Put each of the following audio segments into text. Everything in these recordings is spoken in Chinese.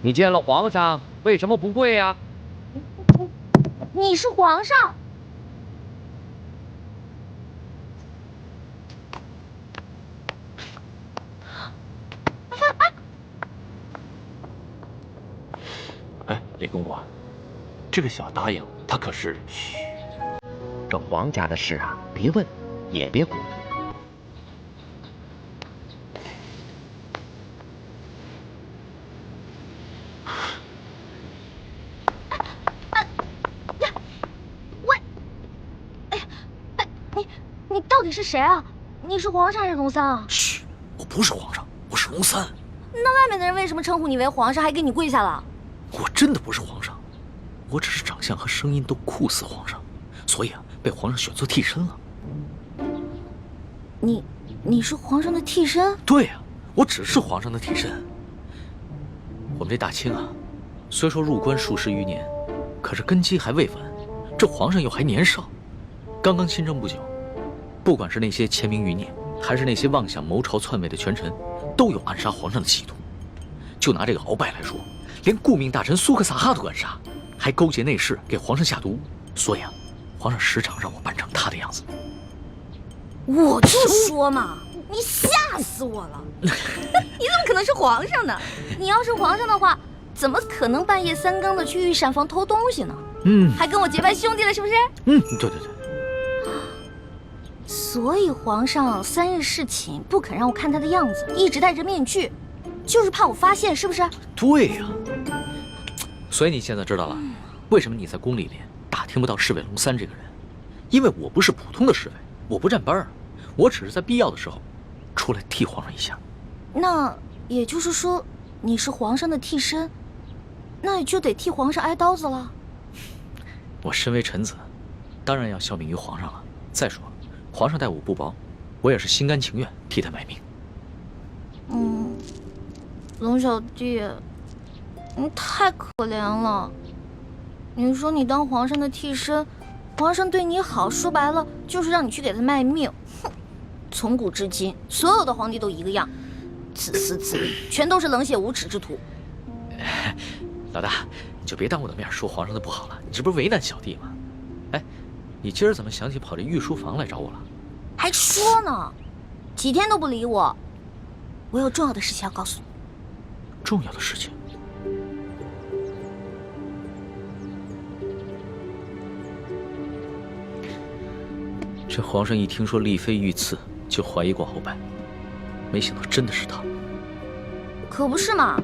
你见了皇上为什么不跪呀？你是皇上。哎，李公公，这个小答应他可是……嘘，这皇家的事啊，别问，也别管。你到底是谁啊？你是皇上还是龙三啊？嘘，我不是皇上，我是龙三。那外面的人为什么称呼你为皇上，还给你跪下了？我真的不是皇上，我只是长相和声音都酷似皇上，所以啊，被皇上选做替身了。你是皇上的替身？对呀，我只是皇上的替身。我们这大清啊，虽说入关数十余年，可是根基还未稳，这皇上又还年少，刚刚亲政不久。不管是那些潜名余孽，还是那些妄想谋朝篡位的权臣，都有暗杀皇上的企图。就拿这个鳌拜来说，连顾命大臣苏克萨哈都敢杀，还勾结内侍给皇上下毒。所以啊，皇上时常让我扮成他的样子。我就说嘛，你吓死我了！你怎么可能是皇上呢？你要是皇上的话，怎么可能半夜三更的去御膳房偷东西呢？还跟我结拜兄弟了，是不是？对。所以皇上3日侍寝不肯让我看他的样子，一直戴着面具，就是怕我发现，是不是？对呀。所以你现在知道了，为什么你在宫里面打听不到侍卫龙三这个人？因为我不是普通的侍卫，我不站班儿，我只是在必要的时候出来替皇上一下。那也就是说，你是皇上的替身，那也就得替皇上挨刀子了。我身为臣子，当然要效命于皇上了。再说，皇上待我不薄，我也是心甘情愿替他卖命。龙小弟，你太可怜了。你说你当皇上的替身，皇上对你好，说白了就是让你去给他卖命。哼，从古至今，所有的皇帝都一个样，自私自利，全都是冷血无耻之徒。老大，你就别当我的面说皇上的不好了，你这不是为难小弟吗？哎，你今儿怎么想起跑这御书房来找我了？还说呢，几天都不理我。我有重要的事情要告诉你。重要的事情？这皇上一听说丽妃遇刺，就怀疑过鳌拜，没想到真的是他。可不是嘛，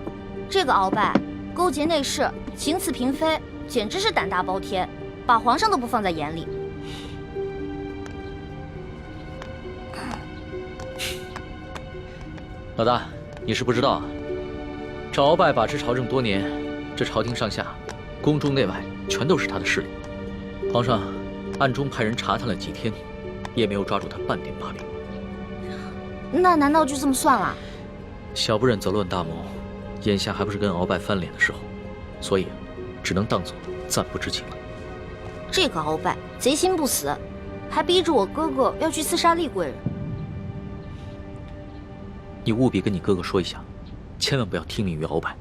这个鳌拜勾结内侍，行刺嫔妃，简直是胆大包天，把皇上都不放在眼里。老大，你是不知道啊，这鳌拜把持朝政多年，这朝廷上下、宫中内外全都是他的势力。皇上暗中派人查探了几天，也没有抓住他半点把柄。那难道就这么算了？小不忍则乱大谋，眼下还不是跟鳌拜翻脸的时候，所以只能当做暂不知情了。这个鳌拜贼心不死，还逼着我哥哥要去刺杀厉贵人。你务必跟你哥哥说一下，千万不要听命于鳌拜。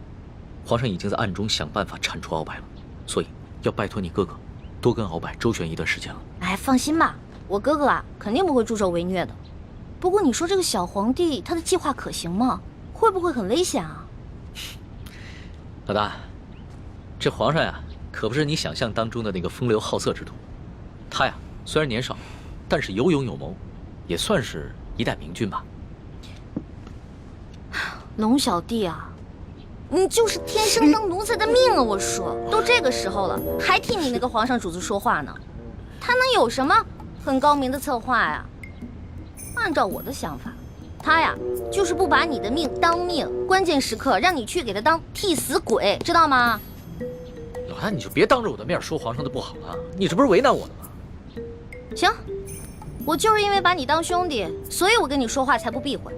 皇上已经在暗中想办法铲除鳌拜了，所以要拜托你哥哥多跟鳌拜周旋一段时间了。哎，放心吧，我哥哥啊肯定不会助纣为虐的。不过你说这个小皇帝他的计划可行吗？会不会很危险啊？老大，这皇上呀，可不是你想象当中的那个风流好色之徒。他呀虽然年少，但是有勇有谋，也算是一代明君吧。龙小弟啊，你就是天生当奴才的命啊！我说，都这个时候了，还替你那个皇上主子说话呢，他能有什么很高明的策划呀？按照我的想法，他呀就是不把你的命当命，关键时刻让你去给他当替死鬼，知道吗？老大，你就别当着我的面说皇上的不好了，你这不是为难我了吗？行，我就是因为把你当兄弟，所以我跟你说话才不避讳。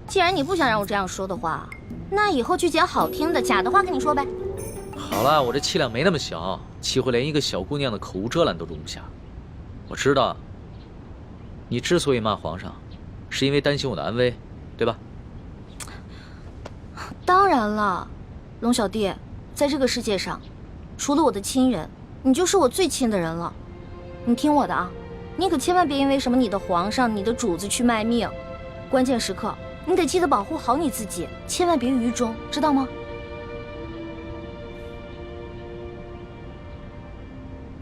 既然你不想让我这样说的话，那以后就捡好听的、假的话跟你说呗。好了，我这气量没那么小，岂会连一个小姑娘的口无遮拦都容不下？我知道，你之所以骂皇上，是因为担心我的安危，对吧？当然了，龙小弟，在这个世界上，除了我的亲人，你就是我最亲的人了。你听我的啊，你可千万别因为什么你的皇上、你的主子去卖命。关键时刻，你得记得保护好你自己，千万别于衷，知道吗？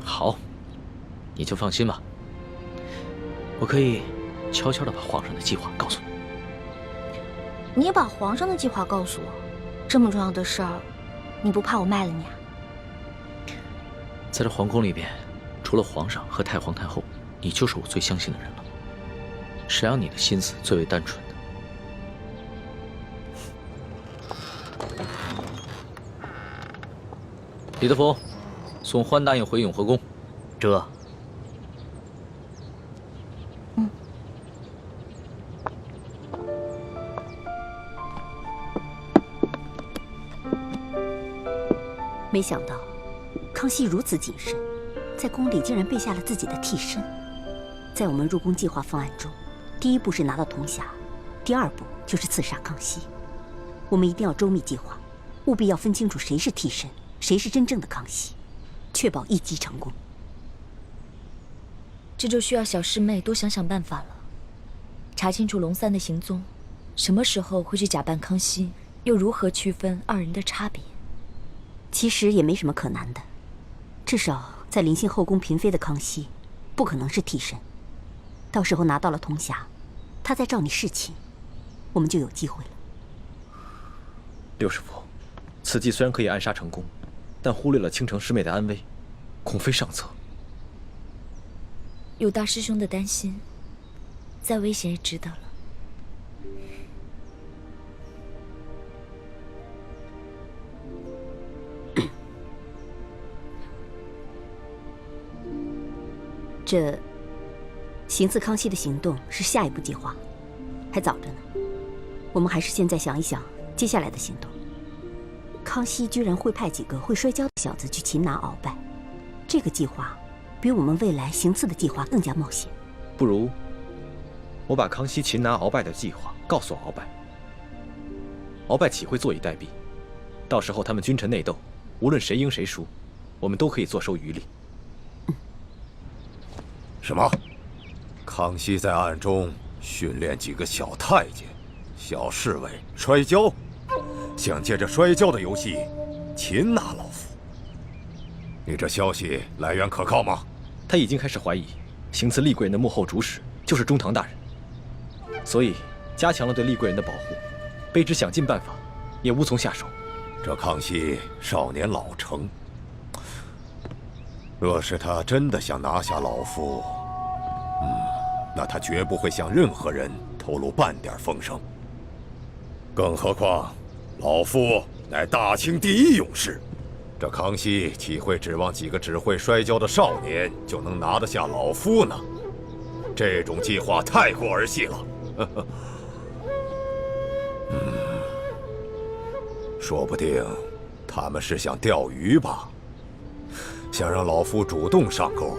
好，你就放心吧。我可以悄悄地把皇上的计划告诉你。你把皇上的计划告诉我，这么重要的事儿，你不怕我卖了你啊？在这皇宫里边，除了皇上和太皇太后，你就是我最相信的人了。谁让你的心思最为单纯的？李德福，送欢答应回永和宫。这。没想到，康熙如此谨慎，在宫里竟然备下了自己的替身。在我们入宫计划方案中，第一步是拿到铜匣，第二步就是刺杀康熙。我们一定要周密计划，务必要分清楚谁是替身，谁是真正的康熙，确保一击成功。这就需要小师妹多想想办法了，查清楚龙三的行踪，什么时候会去假扮康熙，又如何区分二人的差别？其实也没什么可难的，至少在临幸后宫嫔妃的康熙，不可能是替身。到时候拿到了铜匣，他再召你侍寝，我们就有机会了。六师傅，此计虽然可以暗杀成功，但忽略了倾城师妹的安危，恐非上策。有大师兄的担心，再危险也值得了。这行刺康熙的行动是下一步计划，还早着呢。我们还是现在想一想接下来的行动。康熙居然会派几个会摔跤的小子去擒拿鳌拜，这个计划比我们未来行刺的计划更加冒险。不如我把康熙擒拿鳌拜的计划告诉鳌拜，鳌拜岂会坐以待毙？到时候他们君臣内斗，无论谁赢谁输，我们都可以坐收渔利。什么？康熙在暗中训练几个小太监、小侍卫摔跤，想借着摔跤的游戏擒拿老夫。你这消息来源可靠吗？他已经开始怀疑行刺厉贵人的幕后主使就是中堂大人，所以加强了对厉贵人的保护，卑职想尽办法也无从下手。这康熙少年老成，若是他真的想拿下老夫，那他绝不会向任何人透露半点风声。更何况，老夫乃大清第一勇士，这康熙岂会指望几个只会摔跤的少年就能拿得下老夫呢？这种计划太过儿戏了。说不定他们是想钓鱼吧，想让老夫主动上钩。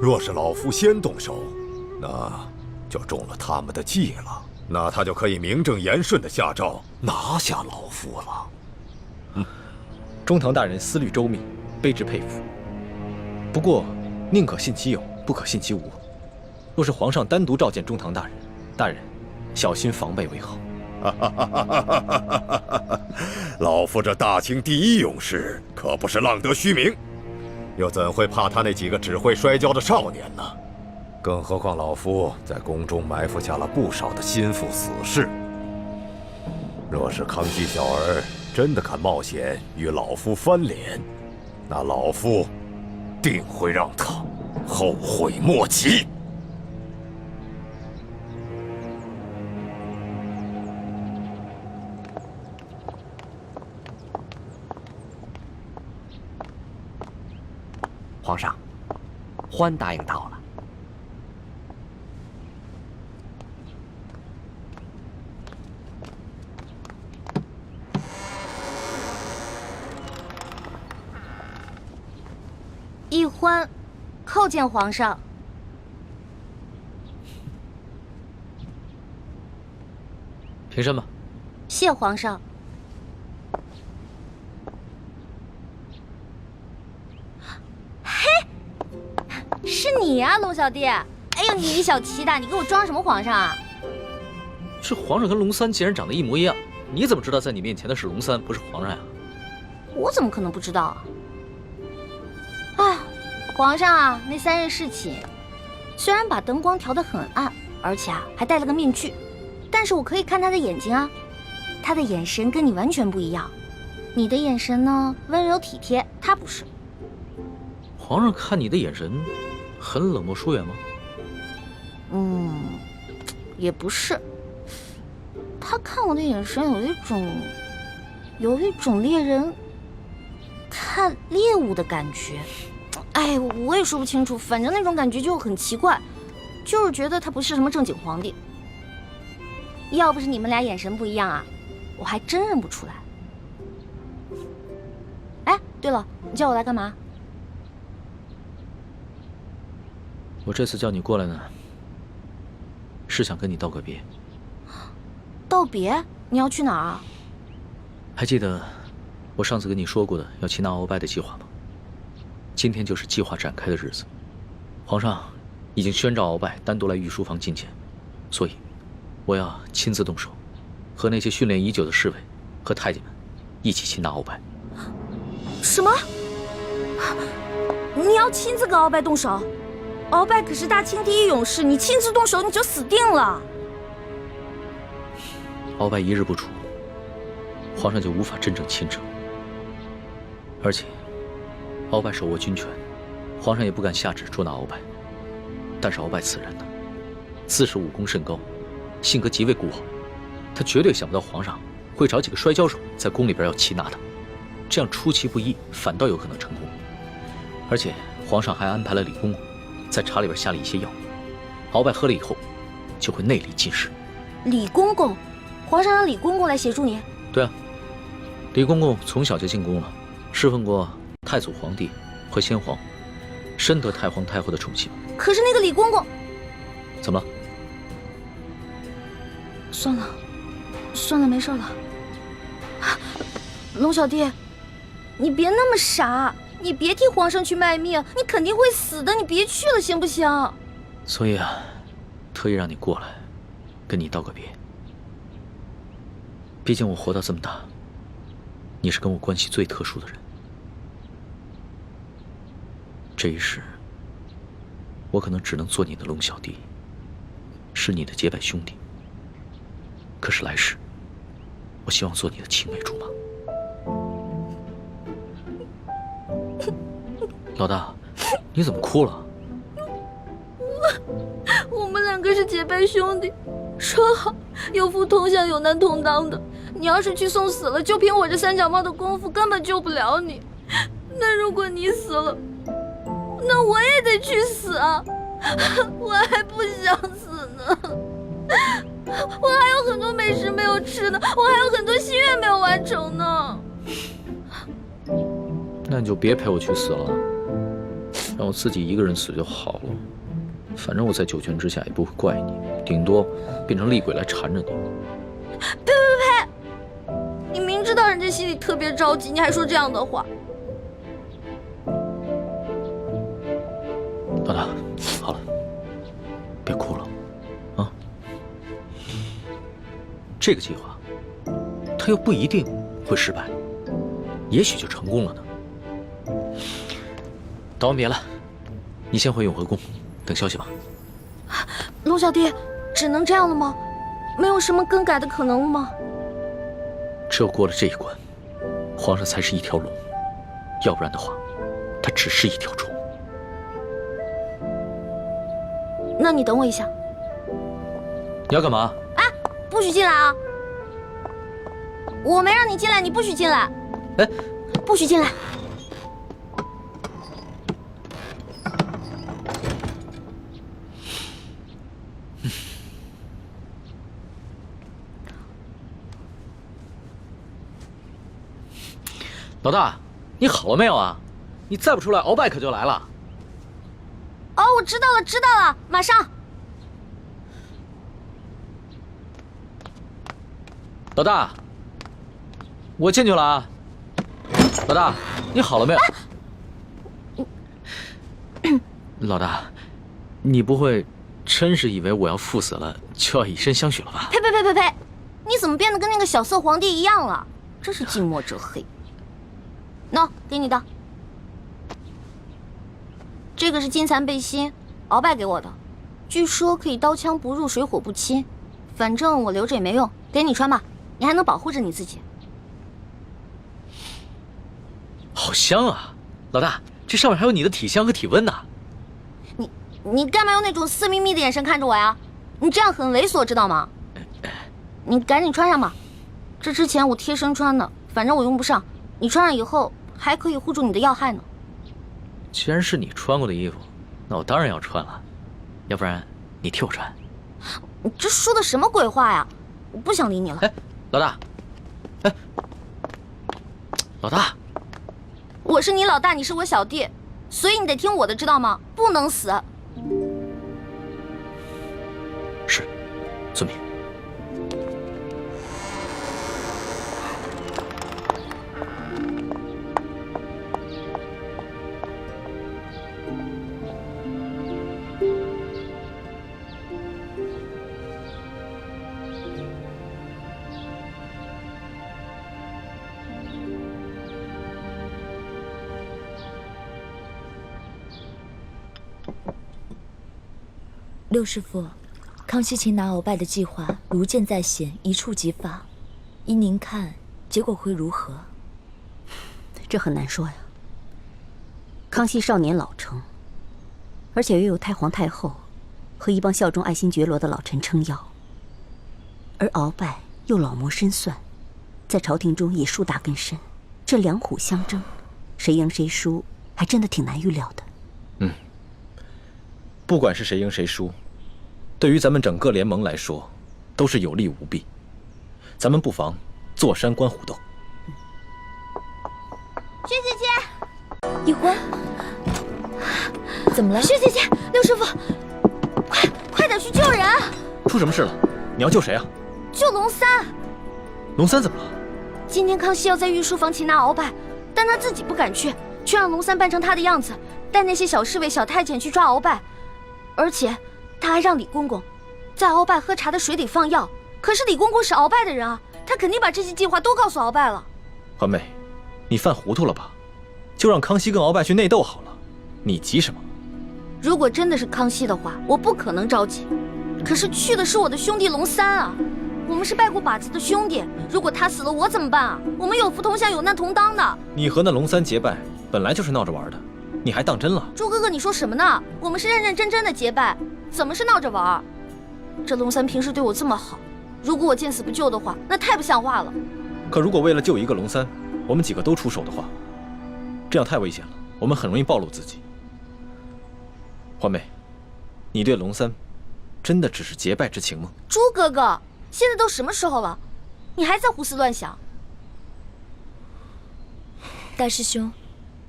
若是老夫先动手，那就中了他们的计了。那他就可以名正言顺地下诏拿下老夫了。中堂大人思虑周密，卑职佩服。不过，宁可信其有，不可信其无。若是皇上单独召见中堂大人，大人小心防备为好。老夫这大清第一勇士可不是浪得虚名，又怎会怕他那几个只会摔跤的少年呢？更何况老夫在宫中埋伏下了不少的心腹死士。若是康熙小儿真的敢冒险与老夫翻脸，那老夫定会让他后悔莫及。皇上，欢答应到了。一欢，叩见皇上。平身吧。谢皇上。是你呀，龙小弟！哎呦，你小气的，你给我装什么皇上啊？这皇上跟龙三竟然长得一模一样，你怎么知道在你面前的是龙三，不是皇上呀？我怎么可能不知道啊？啊，皇上啊，那3日侍寝，虽然把灯光调得很暗，而且还戴了个面具，但是我可以看他的眼睛啊，他的眼神跟你完全不一样。你的眼神呢，温柔体贴，他不是。皇上看你的眼神很冷漠疏远吗？也不是。他看我的眼神有一种猎人看猎物的感觉。哎，我也说不清楚，反正那种感觉就很奇怪，就是觉得他不是什么正经皇帝。要不是你们俩眼神不一样啊，我还真认不出来。哎，对了，你叫我来干嘛？我这次叫你过来呢，是想跟你道个别。道别？你要去哪儿啊？还记得我上次跟你说过的要擒拿鳌拜的计划吗？今天就是计划展开的日子。皇上已经宣召鳌拜单独来御书房觐见，所以我要亲自动手，和那些训练已久的侍卫和太监们一起擒拿鳌拜。什么？你要亲自跟鳌拜动手？鳌拜可是大清第一勇士，你亲自动手你就死定了。鳌拜一日不出，皇上就无法真正亲政。而且，鳌拜手握军权，皇上也不敢下旨捉拿鳌拜。但是鳌拜此人呢，自恃武功甚高，性格极为孤傲，他绝对想不到皇上会找几个摔跤手在宫里边要擒拿他，这样出其不意，反倒有可能成功。而且皇上还安排了李公公在茶里边下了一些药，鳌拜喝了以后就会内力尽失。李公公？皇上让李公公来协助你？对啊，李公公从小就进宫了，侍奉过太祖皇帝和先皇，深得太皇太后的宠幸。可是那个李公公……怎么了？算了，没事了。龙小弟，你别那么傻，你别替皇上去卖命，你肯定会死的，你别去了，行不行？所以啊，特意让你过来，跟你道个别。毕竟我活到这么大，你是跟我关系最特殊的人。这一世，我可能只能做你的龙小弟，是你的结拜兄弟。可是来世，我希望做你的青梅竹马。老大，你怎么哭了？我们两个是结拜兄弟，说好有福同享，有难同当的。你要是去送死了，就凭我这三脚猫的功夫，根本救不了你。那如果你死了，那我也得去死啊！我还不想死呢，我还有很多美食没有吃呢，我还有很多心愿没有完成呢。那你就别陪我去死了，让我自己一个人死就好了。反正我在九泉之下也不会怪你，顶多变成厉鬼来缠着你。呸！你明知道人家心里特别着急，你还说这样的话。老大，好了，别哭了，啊！这个计划，它又不一定会失败，也许就成功了呢。道完别了，你先回永和宫，等消息吧。龙小弟，只能这样了吗？没有什么更改的可能了吗？只有过了这一关，皇上才是一条龙，要不然的话，他只是一条虫。那你等我一下。你要干嘛？哎，不许进来啊！我没让你进来，你不许进来。哎，不许进来。老大，你好了没有啊？你再不出来，鳌拜可就来了。哦，我知道了，马上。老大，我进去了啊。老大，你好了没有？老大，你不会真是以为我要赴死了就要以身相许了吧？呸呸呸呸呸！你怎么变得跟那个小色皇帝一样了？真是近墨者黑。喏，给你的，这个是金蚕背心，鳌拜给我的，据说可以刀枪不入，水火不侵。反正我留着也没用，给你穿吧，你还能保护着你自己。好香啊，老大，这上面还有你的体香和体温呢。你干嘛用那种色眯眯的眼神看着我呀？你这样很猥琐，知道吗？你赶紧穿上吧，这之前我贴身穿的，反正我用不上，你穿上以后还可以护住你的要害呢。既然是你穿过的衣服，那我当然要穿了，要不然你替我穿。你这说的什么鬼话呀？我不想理你了。哎，老大，哎，老大，我是你老大，你是我小弟，所以你得听我的，知道吗？不能死。是，遵命。六师傅，康熙擒拿鳌拜的计划如箭在弦，一触即发。依您看，结果会如何？这很难说呀。康熙少年老成，而且又有太皇太后和一帮效忠爱新觉罗的老臣撑腰，而鳌拜又老谋深算，在朝廷中也树大根深，这两虎相争，谁赢谁输，还真的挺难预料的。不管是谁赢谁输，对于咱们整个联盟来说，都是有利无弊。咱们不妨坐山观虎斗。薛姐姐，一欢，怎么了？薛姐姐，六师傅，快点去救人！出什么事了？你要救谁啊？救龙三。龙三怎么了？今天康熙要在御书房擒拿鳌拜，但他自己不敢去，却让龙三扮成他的样子，带那些小侍卫、小太监去抓鳌拜。而且，他还让李公公在鳌拜喝茶的水里放药。可是李公公是鳌拜的人啊，他肯定把这些计划都告诉鳌拜了。环妹，你犯糊涂了吧？就让康熙跟鳌拜去内斗好了，你急什么？如果真的是康熙的话，我不可能着急。可是去的是我的兄弟龙三啊，我们是拜过把子的兄弟，如果他死了，我怎么办啊？我们有福同享，有难同当的。你和那龙三结拜，本来就是闹着玩的。你还当真了？朱哥哥，你说什么呢？我们是认认真真的结拜，怎么是闹着玩？这龙三平时对我这么好，如果我见死不救的话，那太不像话了。可如果为了救一个龙三，我们几个都出手的话，这样太危险了，我们很容易暴露自己。环妹，你对龙三真的只是结拜之情吗？朱哥哥，现在都什么时候了，你还在胡思乱想？大师兄，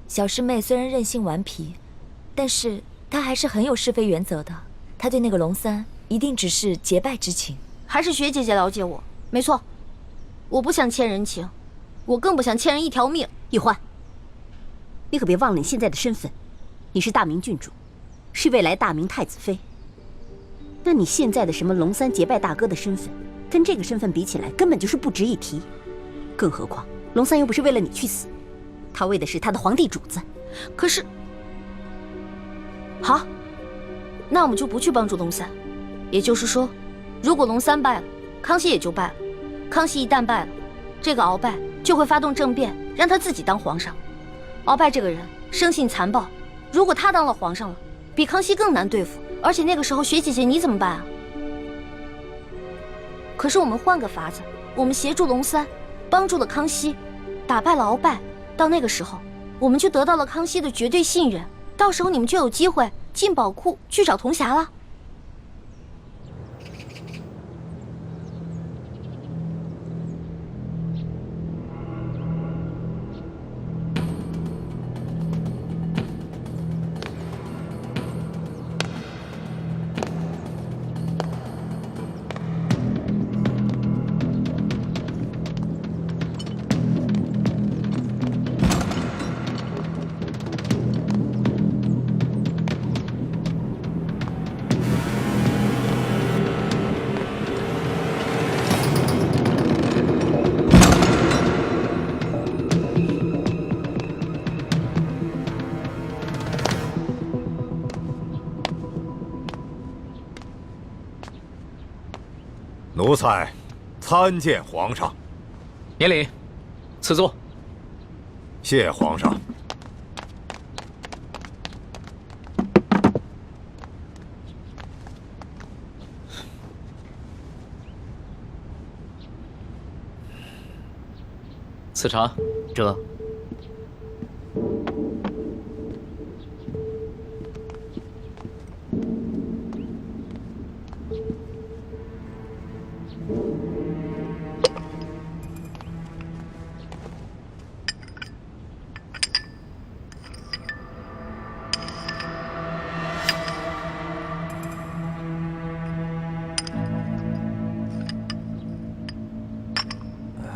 小师妹虽然任性顽皮，但是她还是很有是非原则的。她对那个龙三一定只是结拜之情。还是薛姐姐了解我，没错，我不想欠人情，我更不想欠人一条命。玉欢，你可别忘了你现在的身份，你是大明郡主，是未来大明太子妃。那你现在的什么龙三结拜大哥的身份，跟这个身份比起来，根本就是不值一提。更何况龙三又不是为了你去死，他为的是他的皇帝主子。可是，好，那我们就不去帮助龙三。也就是说，如果龙三败了，康熙也就败了。康熙一旦败了，这个鳌拜就会发动政变，让他自己当皇上。鳌拜这个人生性残暴，如果他当了皇上了，比康熙更难对付。而且那个时候，薛姐姐你怎么办啊？可是我们换个法子，我们协助龙三，帮助了康熙，打败了鳌拜。到那个时候，我们就得到了康熙的绝对信任，到时候你们就有机会进宝库去找铜匣了。奴才参见皇上。免礼，赐座。谢皇上。此茶。这。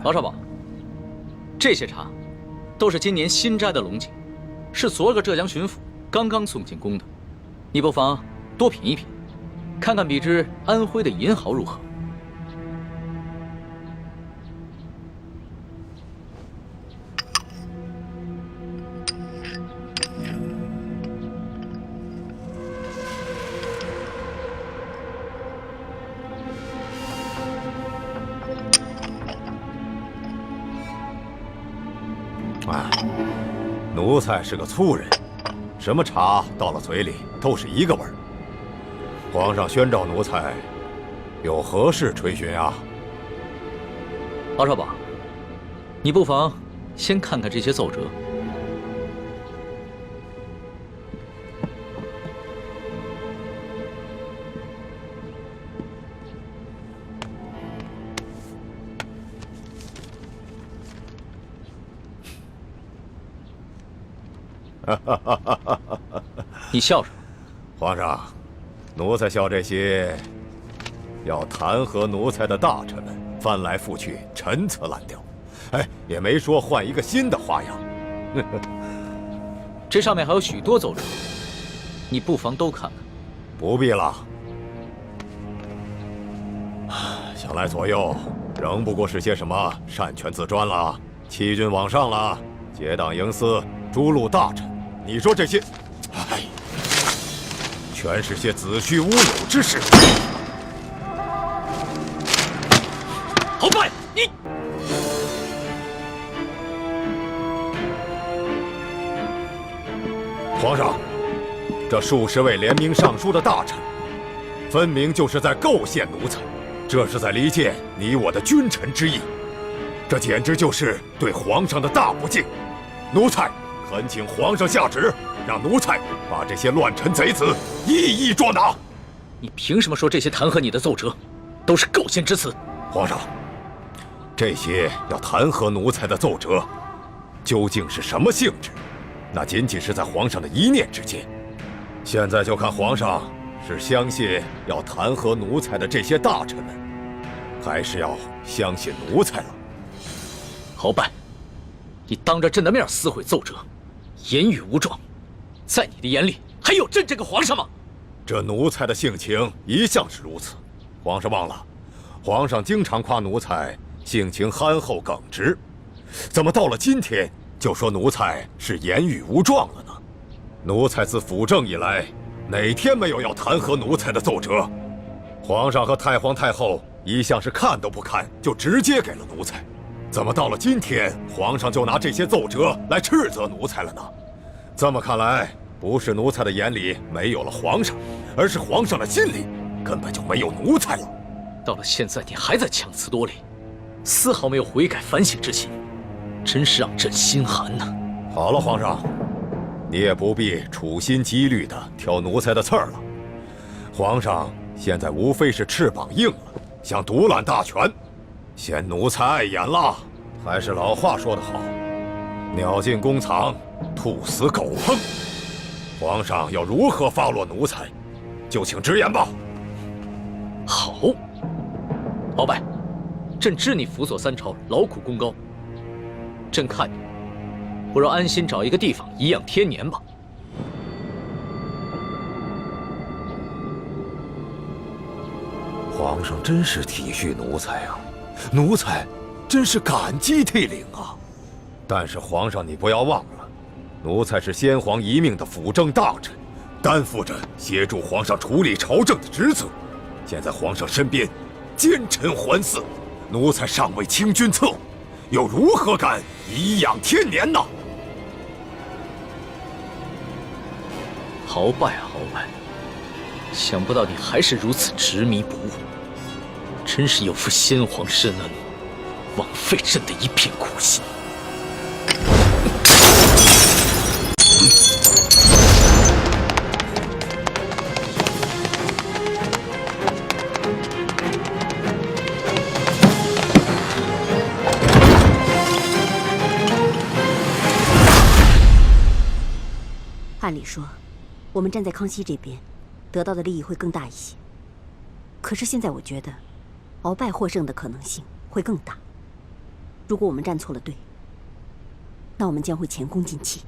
老少保，这些茶都是今年新摘的龙井，是昨个浙江巡抚刚刚送进宫的，你不妨多品一品，看看比之安徽的银毫如何？奴才是个粗人，什么茶到了嘴里都是一个味儿。皇上宣召奴才，有何事垂询啊？老少保，你不妨先看看这些奏折。你笑什么？皇上，奴才笑这些要弹劾奴才的大臣们翻来覆去，陈词滥调，也没说换一个新的花样。这上面还有许多奏折，你不妨都看看。不必了，想来左右仍不过是些什么擅权自专了、欺君罔上了、结党营私、诛戮大臣。你说这些，全是些子虚乌有之事。鳌拜，你！皇上，这数十位联名上书的大臣，分明就是在构陷奴才，这是在离间你我的君臣之义，这简直就是对皇上的大不敬。奴才恳请皇上下旨，让奴才把这些乱臣贼子一一捉拿。你凭什么说这些弹劾你的奏折都是构陷之词？皇上，这些要弹劾奴才的奏折，究竟是什么性质？那仅仅是在皇上的一念之间。现在就看皇上是相信要弹劾奴才的这些大臣们，还是要相信奴才了。鳌拜，你当着朕的面撕毁奏折，言语无状，在你的眼里还有朕这个皇上吗？这奴才的性情一向是如此，皇上忘了，皇上经常夸奴才性情憨厚耿直，怎么到了今天就说奴才是言语无状了呢？奴才自辅政以来，哪天没有要弹劾奴才的奏折？皇上和太皇太后一向是看都不看就直接给了奴才，怎么到了今天，皇上就拿这些奏折来斥责奴才了呢？这么看来，不是奴才的眼里没有了皇上，而是皇上的心里根本就没有奴才了。到了现在，你还在强词夺理，丝毫没有悔改反省之心，真是让朕心寒呐！好了，皇上，你也不必处心积虑地挑奴才的刺儿了。皇上现在无非是翅膀硬了，想独揽大权，嫌奴才碍眼了。还是老话说得好，鸟进弓藏，兔死狗烹。皇上要如何发落奴才，就请直言吧。好，鳌拜，朕知你辅佐三朝，劳苦功高，朕看你不如安心找一个地方颐养天年吧。皇上真是体恤奴才啊，奴才真是感激涕零啊。但是皇上，你不要忘了，奴才是先皇遗命的辅政大臣，担负着协助皇上处理朝政的职责。现在皇上身边奸臣环伺，奴才尚未清君侧，又如何敢颐养天年呢？鳌拜啊鳌拜，想不到你还是如此执迷不悟，真是有负先皇深恩，枉费朕的一片苦心。按理说，我们站在康熙这边，得到的利益会更大一些。可是现在我觉得，鳌拜获胜的可能性会更大。如果我们站错了队，那我们将会前功尽弃。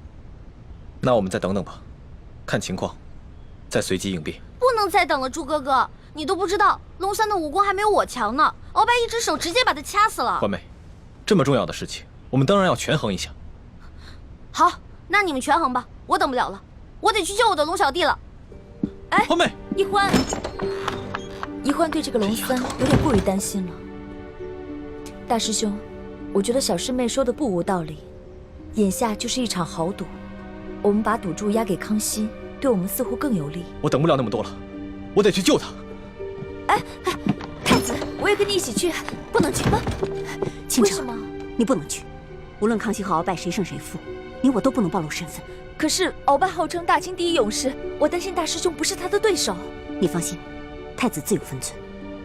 那我们再等等吧，看情况，再随机应变。不能再等了，朱哥哥，你都不知道，龙三的武功还没有我强呢。鳌拜一只手直接把他掐死了。欢妹，这么重要的事情，我们当然要权衡一下。好，那你们权衡吧，我等不了了。我得去救我的龙小弟了。哎，欢妹，一欢，一欢对这个龙三有点过于担心了。大师兄，我觉得小师妹说的不无道理。眼下就是一场豪赌，我们把赌注押给康熙，对我们似乎更有利。我等不了那么多了，我得去救他。哎，太子，我也跟你一起去。不能去吗？倾城，为什么？你不能去。无论康熙和鳌拜谁胜谁负，你我都不能暴露身份。可是鳌拜号称大清第一勇士，我担心大师兄不是他的对手。你放心，太子自有分寸。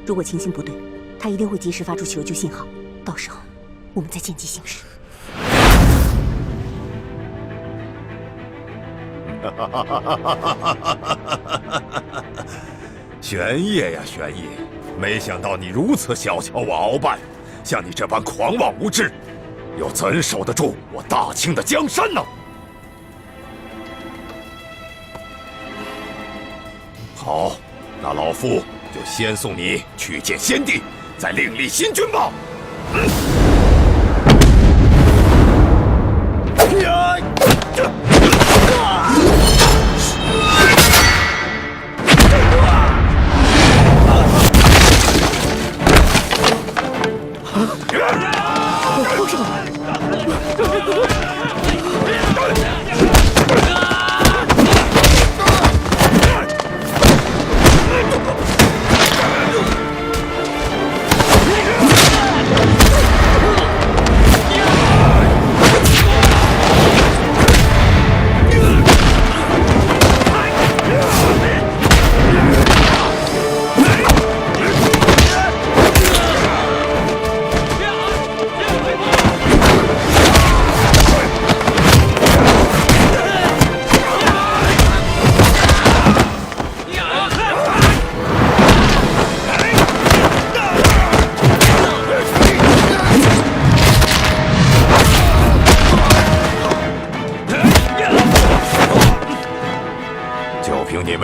如果情形不对，他一定会及时发出求救信号，到时候我们再见机行事。玄烨呀，玄烨，没想到你如此小瞧我鳌拜，像你这般狂妄无知，又怎守得住我大清的江山呢？好，那老夫就先送你去见先帝，再另立新君吧。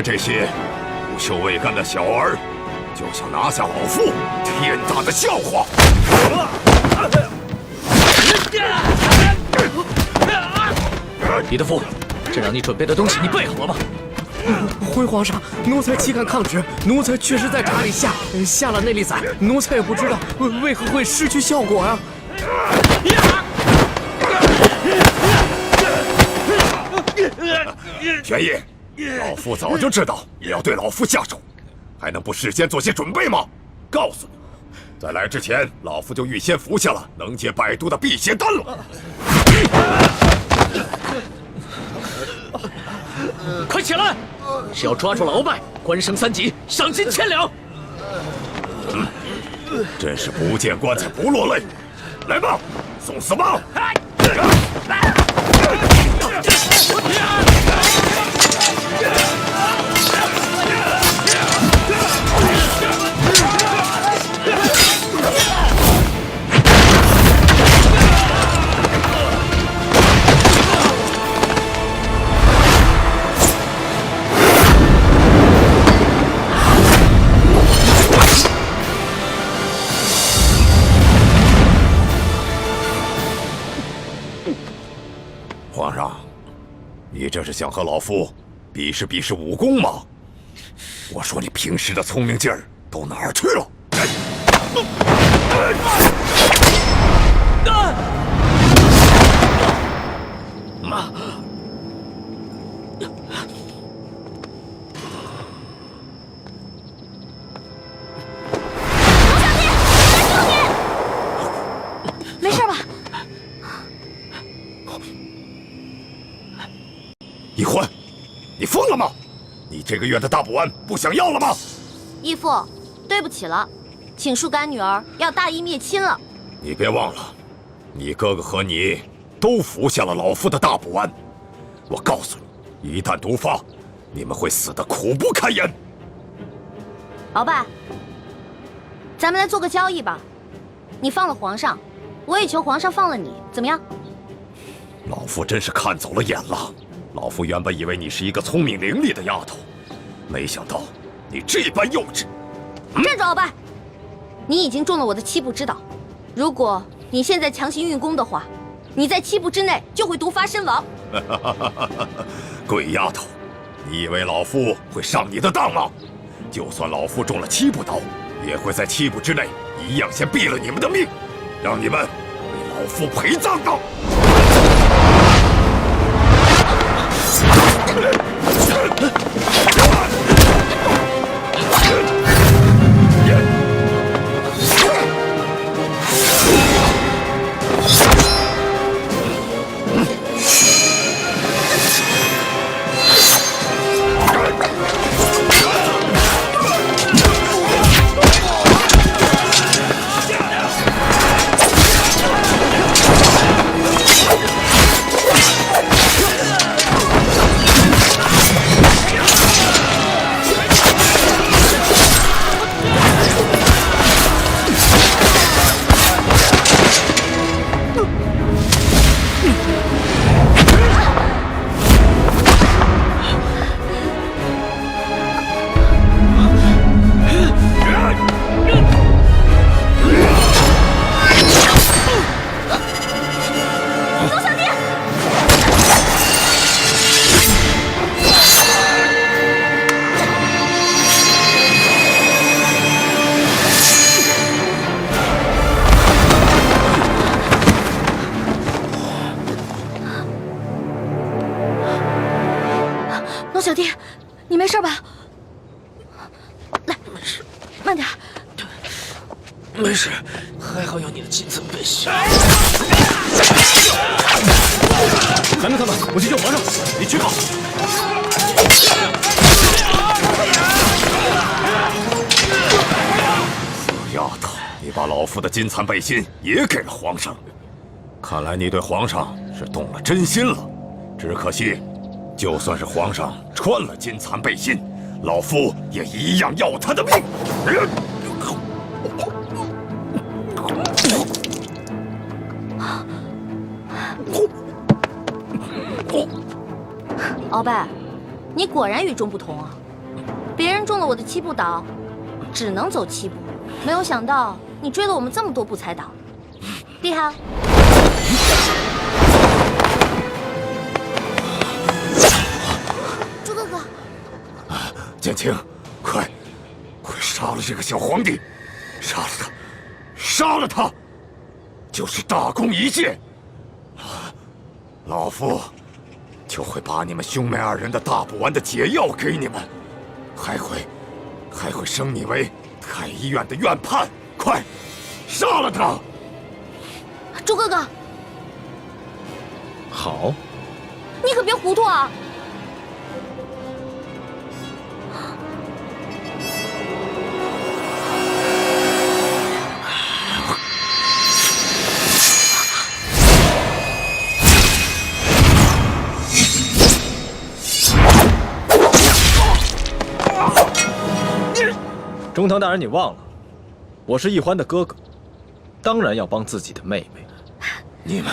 这些不羞未干的小儿，就想拿下老夫，天大的笑话！李德福，朕让你准备的东西你备好了吗？回皇上，奴才岂敢抗旨？奴才确实在茶里下了内力散，奴才也不知道为何会失去效果啊！玄烨，老夫早就知道你要对老夫下手，还能不事先做些准备吗？告诉你，在来之前，老夫就预先服下了能解百毒的辟邪丹了。快起来！只要抓住了鳌拜，官升3级，赏金1000两。真是不见棺材不落泪。来吧，送死吧！皇上，你这是想和老夫比试比试武功吗？我说你平时的聪明劲儿都哪儿去了？没事吧？易欢，你疯了吗？你这个月的大补丸不想要了吗？义父，对不起了，请树干女儿要大义灭亲了。你别忘了，你哥哥和你都服下了老夫的大补丸。我告诉你，一旦毒发，你们会死得苦不堪言。鳌拜，咱们来做个交易吧，你放了皇上，我也求皇上放了你，怎么样？老夫真是看走了眼了。老夫原本以为你是一个聪明伶俐的丫头，没想到你这般幼稚。站住，鳌拜！你已经中了我的7步之道，如果你现在强行运功的话，你在7步之内就会毒发身亡。鬼丫头，你以为老夫会上你的当吗？就算老夫中了7步刀，也会在7步之内一样先毙了你们的命，让你们为老夫陪葬的。小弟，你没事吧？来，慢点。没事，还好有你的金层背心。拦住他们，我去救皇上。你去吧。小丫头，你把老夫的金蚕背心也给了皇上，看来你对皇上是动了真心了。只可惜，就算是皇上穿了金蚕背心，老夫也一样要他的命。鳌拜，你果然与众不同啊！别人中了我的7步倒，只能走7步，没有想到你追了我们这么多步才倒，厉害！朱哥哥，剑青，快杀了这个小皇帝，杀了他，杀了他，就是大功一件，老夫就会把你们兄妹2人的大补丸的解药给你们，还会升你为太医院的院判。快，杀了他！朱哥哥，好，你可别糊涂啊！中堂大人，你忘了，我是易欢的哥哥，当然要帮自己的妹妹。你们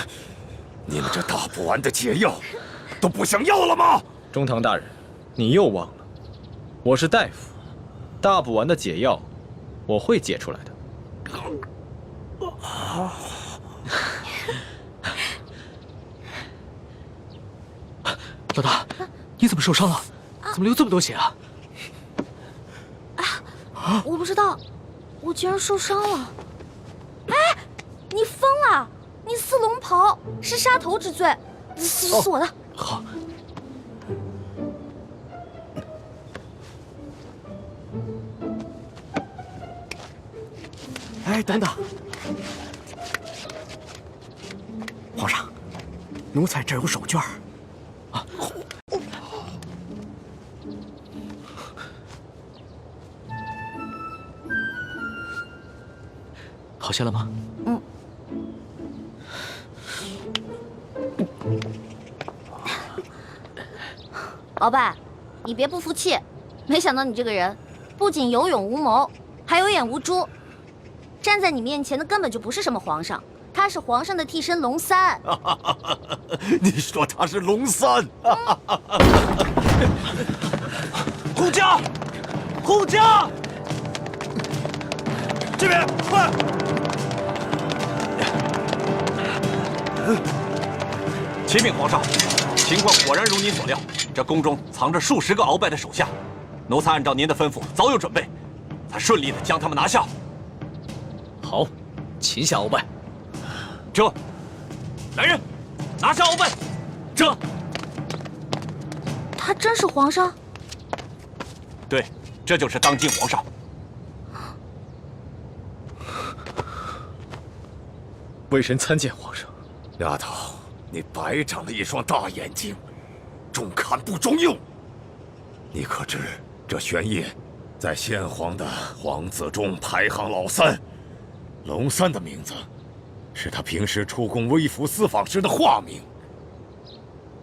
这大补丸的解药都不想要了吗？中堂大人，你又忘了，我是大夫，大补丸的解药我会解出来的。老大，你怎么受伤了？怎么流这么多血啊？我不知道，我竟然受伤了！哎，你疯了！你撕龙袍是杀头之罪，是我的。好。哎，等等，皇上，奴才这有手绢啊。好些了吗？嗯。鳌拜，你别不服气，没想到你这个人不仅有勇无谋，还有眼无珠。站在你面前的根本就不是什么皇上，他是皇上的替身龙三。你说他是龙三？护驾，护驾，这边快！启禀皇上，情况果然如您所料，这宫中藏着数十个鳌拜的手下，奴才按照您的吩咐早有准备，才顺利的将他们拿下。好，擒下鳌拜。这，来人，拿下鳌拜。这，他真是皇上？对，这就是当今皇上。微臣参见皇上。丫头，你白长了一双大眼睛，中看不中用。你可知这玄烨在先皇的皇子中排行老三？龙三的名字是他平时出宫微服私访时的化名。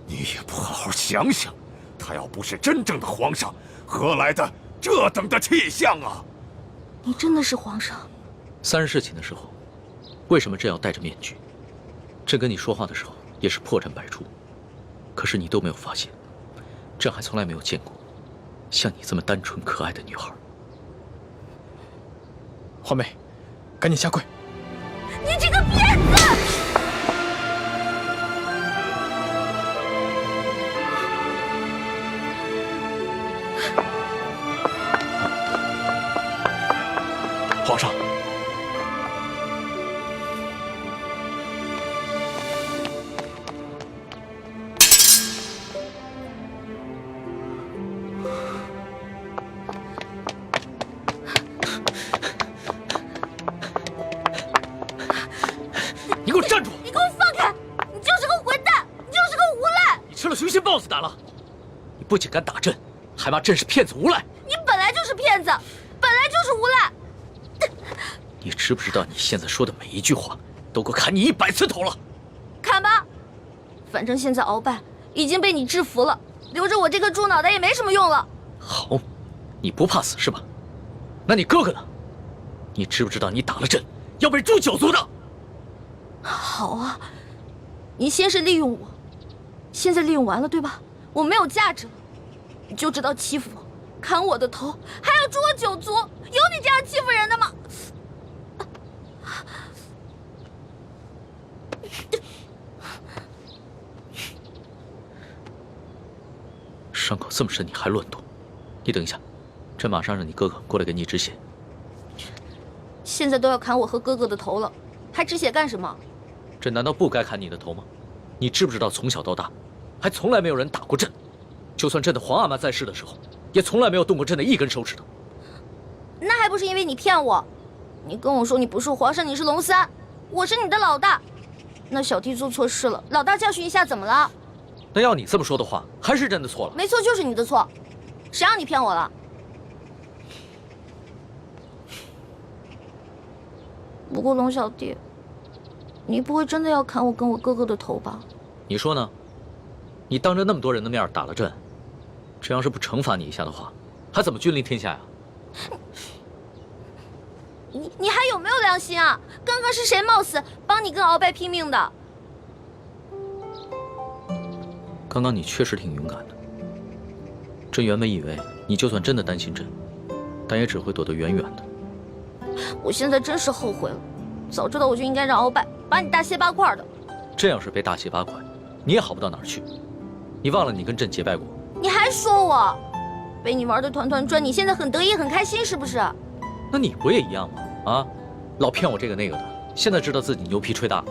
你也不好好想想，他要不是真正的皇上，何来的这等的气象啊？你真的是皇上？3日侍寝的时候，为什么朕要戴着面具？朕跟你说话的时候也是破绽百出，可是你都没有发现。朕还从来没有见过像你这么单纯可爱的女孩。皇妹，赶紧下跪！你这个骗子！皇上，你给我站住！你给我放开！你就是个混蛋，你就是个无赖！你吃了雄心豹子胆了！你不仅敢打朕，还骂朕是骗子无赖！你本来就是骗子，本来就是无赖！你知不知道你现在说的每一句话都够砍你100次头了？砍吧，反正现在鳌拜已经被你制服了，留着我这个猪脑袋也没什么用了。好，你不怕死是吧？那你哥哥呢？你知不知道你打了朕要被诛9族的？好啊，你先是利用我，现在利用完了对吧？我没有价值了，你就知道欺负我，砍我的头，还要诛我9族，有你这样欺负人的吗？伤口这么深，你还乱动？你等一下，朕马上让你哥哥过来给你止血。现在都要砍我和哥哥的头了，还止血干什么？朕难道不该砍你的头吗？你知不知道从小到大，还从来没有人打过朕，就算朕的皇阿玛在世的时候，也从来没有动过朕的一根手指头。那还不是因为你骗我？你跟我说你不是皇上，你是龙三，我是你的老大。那小弟做错事了，老大教训一下怎么了？那要你这么说的话，还是朕的错了。没错，就是你的错，谁让你骗我了？不过龙小弟，你不会真的要砍我跟我哥哥的头吧？你说呢？你当着那么多人的面打了朕，这要是不惩罚你一下的话，还怎么君临天下呀？你还有没有良心啊？刚刚是谁冒死帮你跟鳌拜拼命的？刚刚你确实挺勇敢的。朕原本以为你就算真的担心朕，但也只会躲得远远的。我现在真是后悔了，早知道我就应该让鳌拜把你大卸8块的。朕要是被大卸8块，你也好不到哪儿去。你忘了你跟朕结拜过？你还说我被你玩的团团转，你现在很得意很开心是不是？那你不也一样吗？啊，老骗我这个那个的，现在知道自己牛皮吹大了。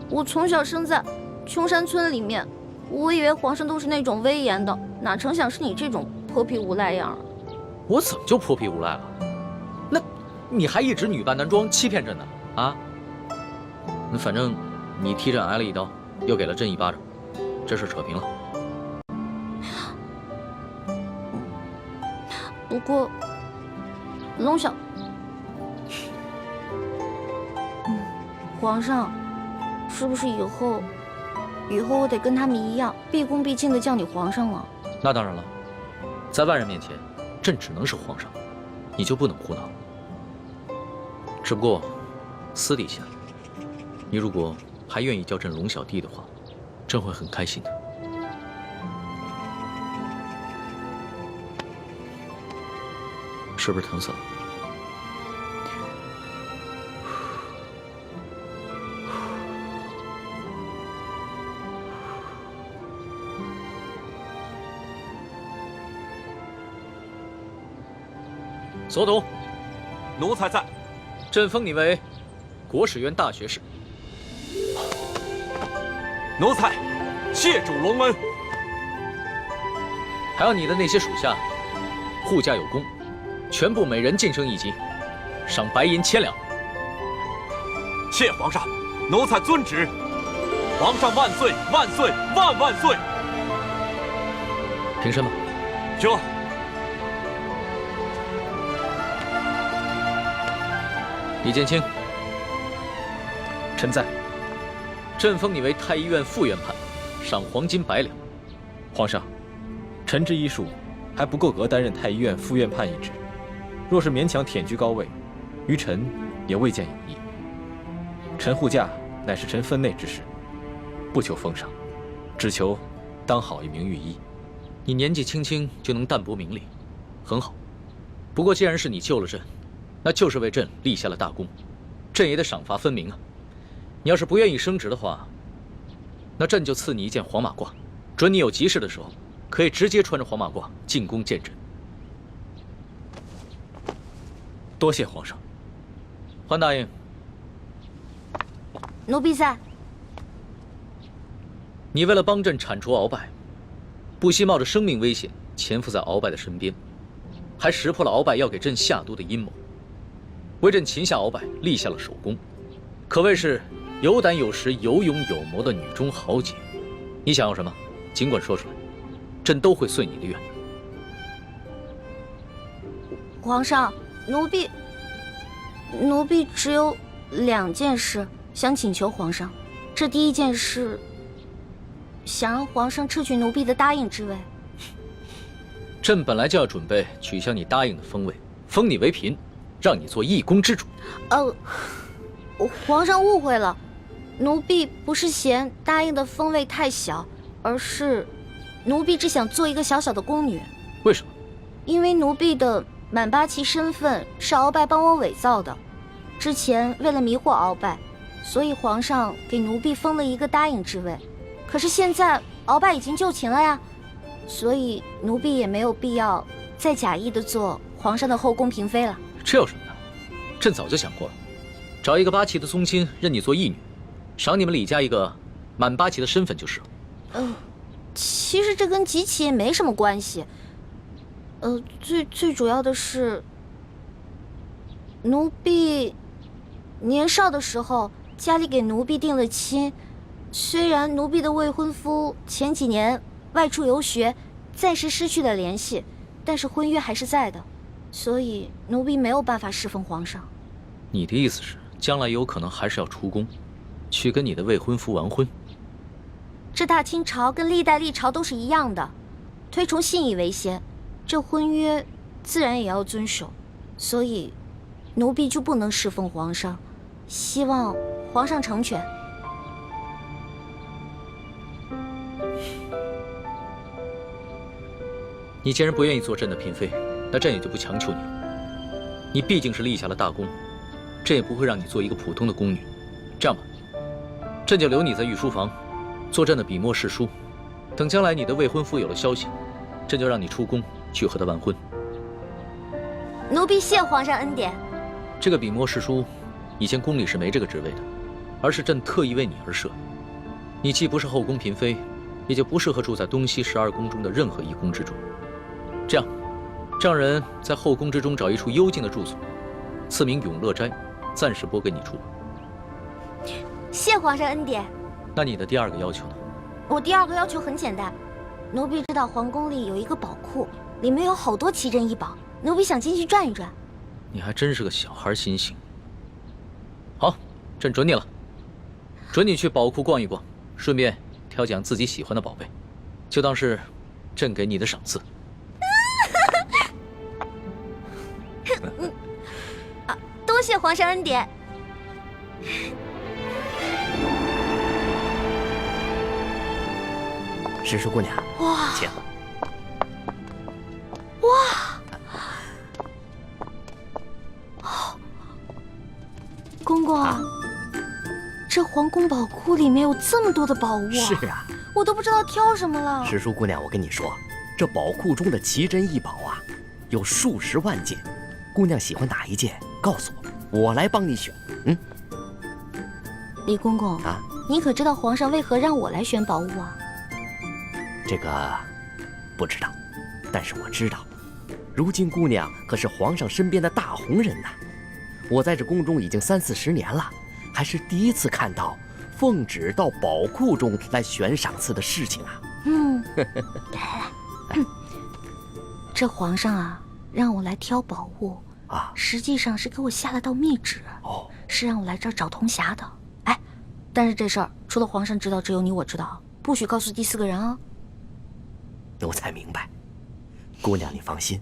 我从小生在穷山村里面，我以为皇上都是那种威严的，哪成想是你这种泼皮无赖样。我怎么就泼皮无赖了？那你还一直女扮男装欺骗朕呢？啊？那反正你替朕挨了一刀，又给了朕一巴掌，这事扯平了。不过，龙小，皇上，是不是以后我得跟他们一样，毕恭毕敬的叫你皇上了？那当然了，在外人面前，朕只能是皇上，你就不能胡闹。只不过，私底下，你如果还愿意叫朕龙小弟的话，朕会很开心的。是不是疼死了？所统，奴才在。朕封你为国史院大学士。奴才谢主隆恩。还有你的那些属下，护驾有功，全部每人晋升1级，赏白银1000两。谢皇上，奴才遵旨。皇上万岁万岁万万岁！平身吧。这。李建清，臣在。朕封你为太医院副院判，赏黄金100两。皇上，臣之医术还不够格担任太医院副院判一职，若是勉强忝居高位，于臣也未见有益。臣护驾乃是臣分内之事，不求封赏，只求当好一名御医。你年纪轻轻就能淡泊名利，很好。不过既然是你救了朕，那就是为朕立下了大功，朕也得赏罚分明啊。你要是不愿意升职的话，那朕就赐你一件黄马褂，准你有急事的时候，可以直接穿着黄马褂进宫见朕。多谢皇上。桓大爷，奴婢在。你为了帮朕铲除鳌拜，不惜冒着生命危险潜伏在鳌拜的身边，还识破了鳌拜要给朕下毒的阴谋，为朕擒下鳌拜立下了首功，可谓是有胆有识、有勇有谋的女中豪杰。你想要什么，尽管说出来，朕都会遂你的愿。皇上，奴婢只有2件事想请求皇上。这第一件事，想让皇上撤去奴婢的答应之位。朕本来就要准备取消你答应的封位，封你为嫔，让你做一宫之主。皇上误会了，奴婢不是嫌答应的封位太小，而是奴婢只想做一个小小的宫女。为什么？因为奴婢的满8旗身份是鳌拜帮我伪造的，之前为了迷惑鳌拜，所以皇上给奴婢封了一个答应之位。可是现在鳌拜已经就擒了呀，所以奴婢也没有必要再假意的做皇上的后宫嫔妃了。这有什么的？朕早就想过了，找一个8旗的宗亲认你做义女，赏你们李家一个满8旗的身份就是了。其实这跟几旗也没什么关系。最主要的是，奴婢年少的时候家里给奴婢定了亲，虽然奴婢的未婚夫前几年外出游学，暂时失去了联系，但是婚约还是在的，所以奴婢没有办法侍奉皇上。你的意思是，将来有可能还是要出宫，去跟你的未婚夫完婚？这大清朝跟历代历朝都是一样的，推崇信义为先，这婚约自然也要遵守，所以奴婢就不能侍奉皇上，希望皇上成全。你既然不愿意做朕的嫔妃，那朕也就不强求你了。你毕竟是立下了大功，朕也不会让你做一个普通的宫女。这样吧，朕就留你在御书房，做朕的笔墨侍书。等将来你的未婚夫有了消息，朕就让你出宫去和他完婚。奴婢谢皇上恩典。这个笔墨侍书，以前宫里是没这个职位的，而是朕特意为你而设。你既不是后宫嫔妃，也就不适合住在东西12宫中的任何一宫之中。这样，让人在后宫之中找一处幽静的住所，赐名永乐斋，暂时拨给你住。谢皇上恩典。那你的第2个要求呢？我第2个要求很简单，奴婢知道皇宫里有一个宝库，里面有好多奇珍异宝，奴婢想进去转一转。你还真是个小孩心性。好，朕准你了，准你去宝库逛一逛，顺便挑拣自己喜欢的宝贝，就当是朕给你的赏赐。多谢皇上恩典。石叔姑娘，哇，请。公公，这皇宫宝库里面有这么多的宝物啊！是啊，我都不知道挑什么了。石叔姑娘，我跟你说，这宝库中的奇珍异宝啊，有数十万件。姑娘喜欢哪一件，告诉我，我来帮你选。李公公啊，你可知道皇上为何让我来选宝物啊？这个不知道，但是我知道，如今姑娘可是皇上身边的大红人呐。我在这宫中已经30、40年了，还是第一次看到奉旨到宝库中来选赏赐的事情啊。来，这皇上啊，让我来挑宝物啊，实际上是给我下了道密旨，是让我来这儿找铜匣的。哎，但是这事儿除了皇上知道，只有你我知道，不许告诉第4个人啊。奴才明白，姑娘你放心，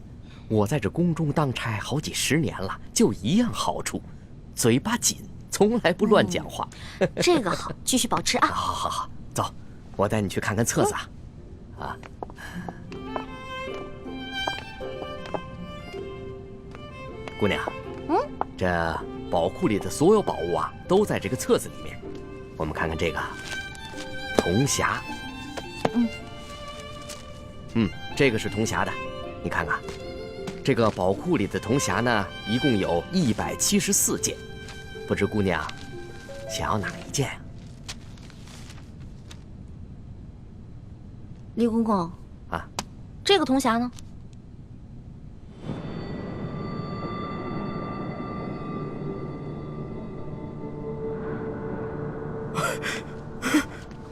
我在这宫中当差好几10年了，就一样好处，嘴巴紧，从来不乱讲话。这个好，继续保持啊！好，走，我带你去看看册子啊。姑娘，这宝库里的所有宝物啊，都在这个册子里面。我们看看这个铜匣，这个是铜匣的，你看看。这个宝库里的铜匣呢，一共有174件，不知姑娘想要哪一件啊？李公公啊，这个铜匣呢？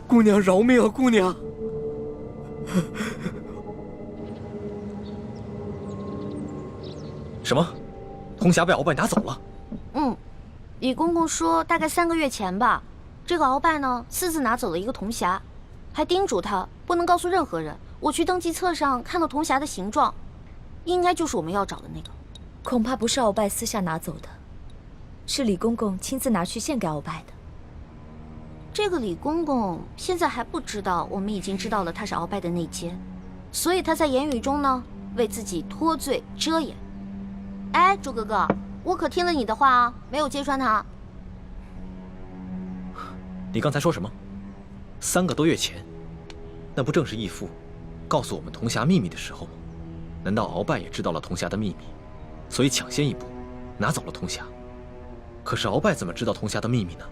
姑娘饶命啊，姑娘！什么？铜匣被鳌拜拿走了？李公公说大概3个月前吧，这个鳌拜呢私自拿走了一个铜匣，还叮嘱他不能告诉任何人。我去登记册上看到铜匣的形状，应该就是我们要找的那个。恐怕不是鳌拜私下拿走的，是李公公亲自拿去献给鳌拜的。这个李公公现在还不知道我们已经知道了他是鳌拜的内奸，所以他在言语中呢为自己脱罪遮掩。哎，朱哥哥，我可听了你的话啊，没有揭穿他。你刚才说什么？3个多月前，那不正是义父告诉我们铜匣秘密的时候吗？难道鳌拜也知道了铜匣的秘密，所以抢先一步拿走了铜匣？可是鳌拜怎么知道铜匣的秘密呢？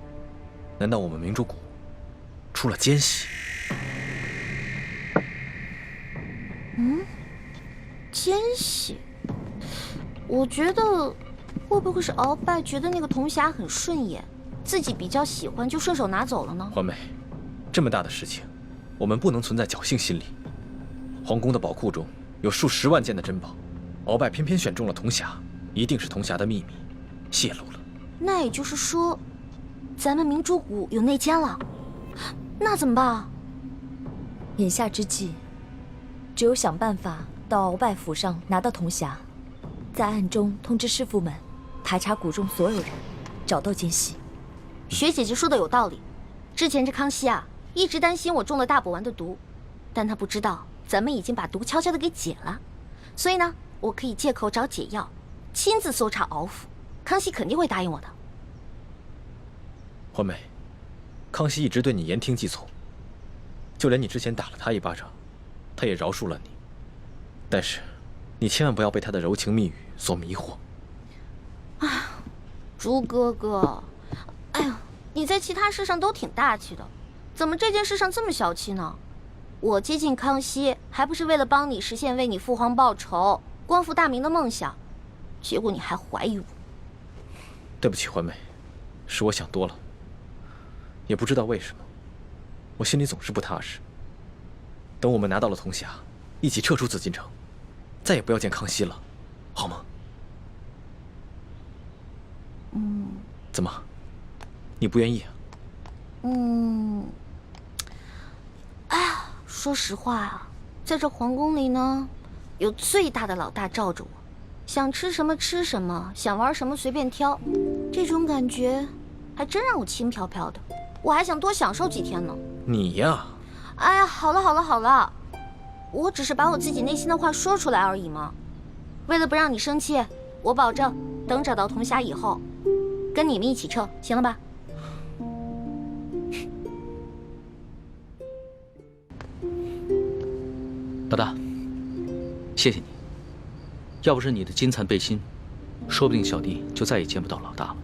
难道我们明珠谷出了奸细？奸细？我觉得会不会是鳌拜觉得那个铜匣很顺眼，自己比较喜欢，就顺手拿走了呢？环美，这么大的事情，我们不能存在侥幸心理。皇宫的宝库中有数10万件的珍宝，鳌拜偏偏选中了铜匣，一定是铜匣的秘密泄露了。那也就是说，咱们明珠谷有内奸了，那怎么办啊？眼下之计，只有想办法到鳌拜府上拿到铜匣，在暗中通知师傅们排查谷中所有人，找到奸细。学姐姐说的有道理，之前这康熙啊，一直担心我中了大补丸的毒，但他不知道咱们已经把毒悄悄的给解了，所以呢，我可以借口找解药，亲自搜查鳌府，康熙肯定会答应我的。环美，康熙一直对你言听计从，就连你之前打了他一巴掌，他也饶恕了你。但是，你千万不要被他的柔情蜜语所迷惑。朱哥哥，哎呦，你在其他事上都挺大气的，怎么这件事上这么小气呢？我接近康熙，还不是为了帮你实现为你父皇报仇、光复大明的梦想，结果你还怀疑我。对不起，环美，是我想多了。也不知道为什么，我心里总是不踏实。等我们拿到了铜匣，一起撤出紫禁城，再也不要见康熙了，好吗？怎么，你不愿意啊？哎呀，说实话啊，在这皇宫里呢，有最大的老大罩着我，想吃什么吃什么，想玩什么随便挑，这种感觉还真让我轻飘飘的。我还想多享受几天呢。你呀，哎呀，好了，我只是把我自己内心的话说出来而已嘛。为了不让你生气，我保证等找到铜匣以后，跟你们一起撤，行了吧？老大，谢谢你。要不是你的金蚕背心，说不定小弟就再也见不到老大了。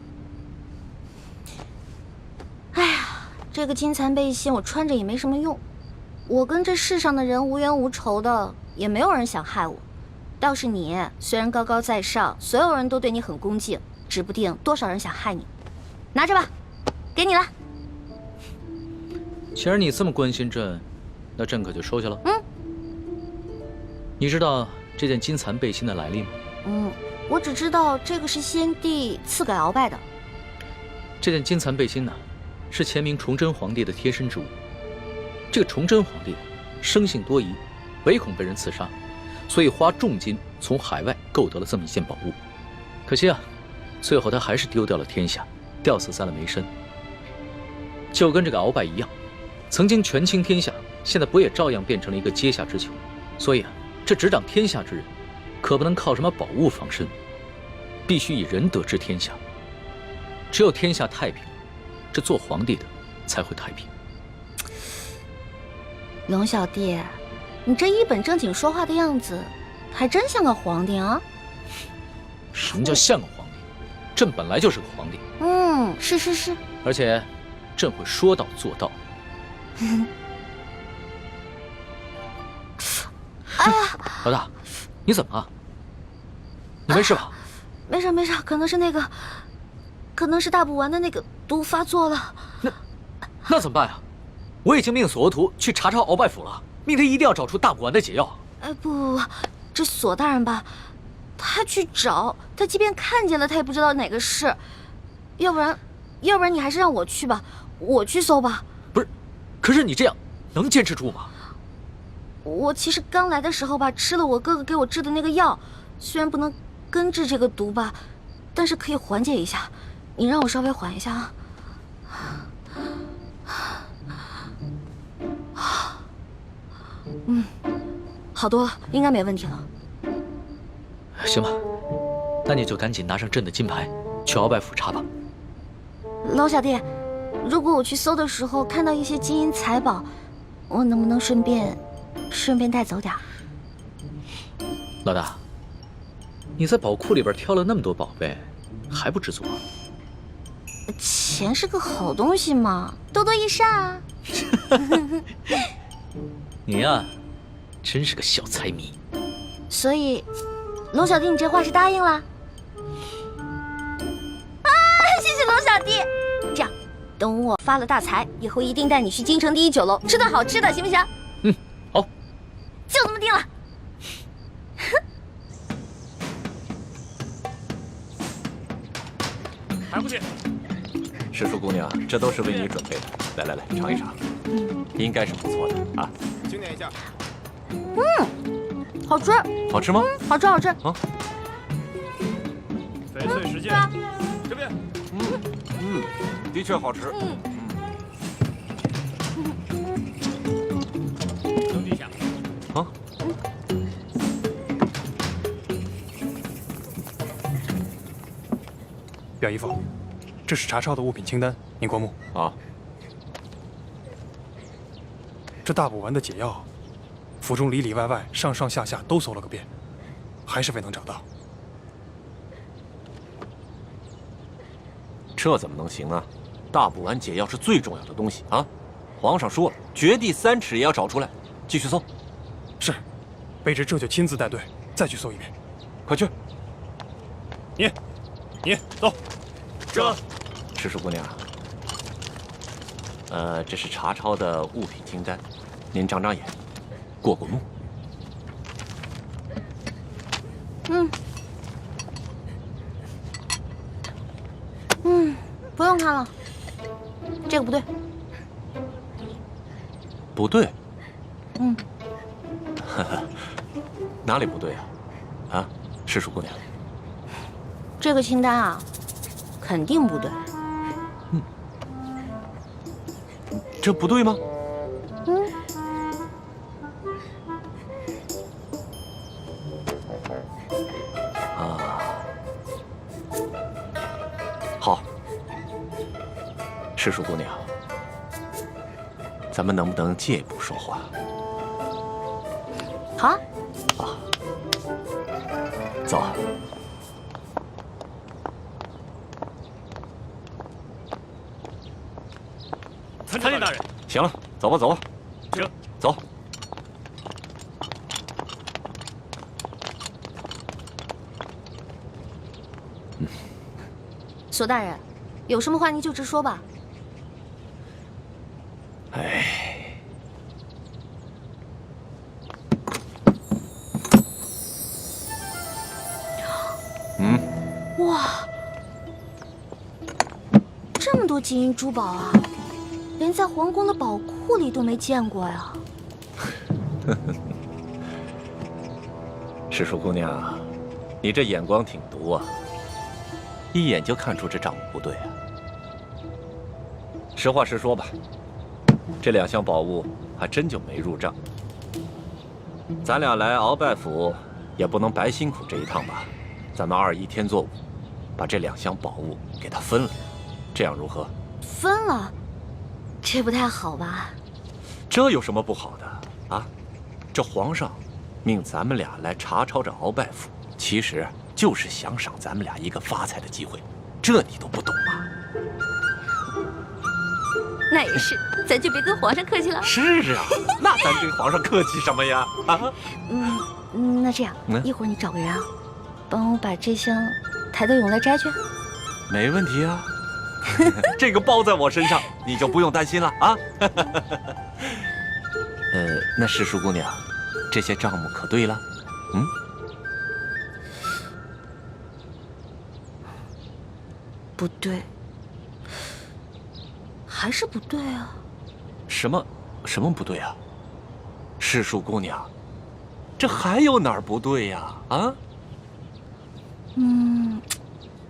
哎呀，这个金蚕背心我穿着也没什么用，我跟这世上的人无冤无仇的，也没有人想害我。倒是你，虽然高高在上，所有人都对你很恭敬，指不定多少人想害你。拿着吧，给你了。既然你这么关心朕，那朕可就收下了。你知道这件金蚕背心的来历吗？我只知道这个是先帝赐给鳌拜的。这件金蚕背心呢，是前明崇祯皇帝的贴身之物。这个崇祯皇帝生性多疑，唯恐被人刺杀，所以花重金从海外购得了这么一件宝物。可惜啊，最后他还是丢掉了天下，吊死在了梅山。就跟这个鳌拜一样，曾经权倾天下，现在不也照样变成了一个阶下之囚？所以啊，这执掌天下之人，可不能靠什么宝物防身，必须以仁德治天下。只有天下太平，这做皇帝的才会太平。龙小弟，你这一本正经说话的样子，还真像个皇帝啊！什么叫像个皇帝？朕本来就是个皇帝。是，而且，朕会说到做到。哎呀，老大，你怎么了？你没事吧？没事，可能是大补丸的那个毒发作了。那怎么办呀？我已经命索额图去查鳌拜府了，命他一定要找出大补丸的解药。不，这索大人吧，他去找，他即便看见了，他也不知道哪个是。要不然你还是让我去吧，我去搜吧。不是，可是你这样能坚持住吗？我其实刚来的时候吧，吃了我哥哥给我制的那个药，虽然不能根治这个毒吧，但是可以缓解一下。你让我稍微缓一下啊。好多了，应该没问题了。行吧，那你就赶紧拿上朕的金牌，去鳌拜府查吧。老小弟，如果我去搜的时候看到一些金银财宝，我能不能顺便带走点？老大，你在宝库里边挑了那么多宝贝，还不知足？钱是个好东西嘛，多多益善啊。你呀，真是个小财迷。所以，龙小弟，你这话是答应了？谢谢龙小弟。这样，等我发了大财以后，一定带你去京城第一酒楼吃顿好吃的，行不行？好，就这么定了。还不去？师叔姑娘，这都是为你准备的。来，尝一尝，应该是不错的啊。经典一下。好吃。好吃吗？好吃。啊。翡翠时间，这边。的确好吃。等一下。啊。表姨夫，这是查抄的物品清单，您过目。啊。这大补丸的解药，府中里里外外、上上下下都搜了个遍，还是未能找到。这怎么能行呢？大补丸解药是最重要的东西啊！皇上说了，掘地3尺也要找出来。继续搜。是，卑职这就亲自带队再去搜一遍。快去。你走。这，赤树姑娘，这是查抄的物品清单，您长长眼，过过目。不用看了，这个不对。不对。哪里不对啊？啊，赤树姑娘。这个清单啊，肯定不对。这不对吗？好，赤树姑娘，咱们能不能借一步说话？好啊。走。参见大人。行了，走吧，走吧。这，走。索大人，有什么话您就直说吧。哇，这么多金银珠宝啊，连在皇宫的宝库里都没见过呀。赤树姑娘，你这眼光挺毒啊，一眼就看出这账目不对啊。实话实说吧，这2箱宝物还真就没入账。咱俩来鳌拜府，也不能白辛苦这一趟吧？咱们2-1天作5，把这2箱宝物给他分了，这样如何？分了，这不太好吧？这有什么不好的啊？这皇上命咱们俩来查抄这鳌拜府，其实就是想赏咱们俩一个发财的机会，这你都不懂吗？那也是，咱就别跟皇上客气了。是啊，那咱跟皇上客气什么呀？啊？那这样，一会儿你找个人啊，帮我把这箱抬到永乐斋去。没问题啊，这个包在我身上，你就不用担心了啊。那赤树姑娘，这些账目可对了？不对，还是不对啊？什么不对啊？赤树姑娘，这还有哪儿不对呀？啊？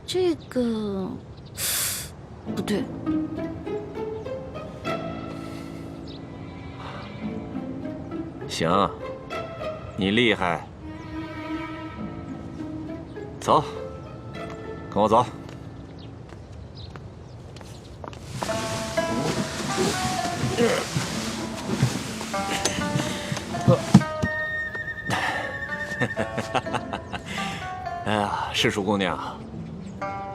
这个不对。行，你厉害。走，跟我走。哎呀，赤树姑娘，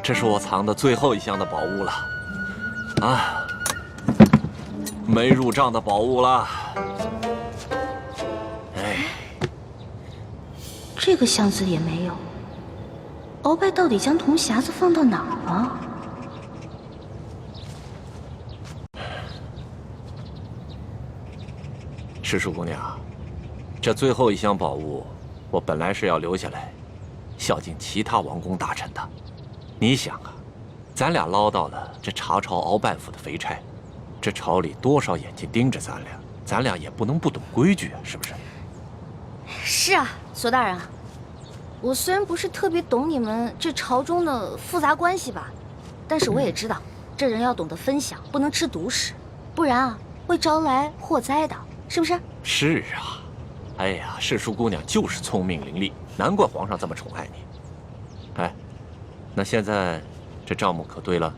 这是我藏的最后1箱的宝物了，啊，没入账的宝物了。这个箱子也没有。鳌拜到底将铜匣子放到哪儿了？赤树姑娘，这最后1箱宝物，我本来是要留下来，孝敬其他王公大臣的。你想啊，咱俩捞到了这查抄鳌拜府的肥差，这朝里多少眼睛盯着咱俩也不能不懂规矩啊，是不是？是啊，索大人啊，我虽然不是特别懂你们这朝中的复杂关系吧，但是我也知道，这人要懂得分享，不能吃独食，不然啊会招来祸灾的，是不是？是啊，哎呀，赤树姑娘就是聪明伶俐，难怪皇上这么宠爱你。哎，那现在这账目可对了？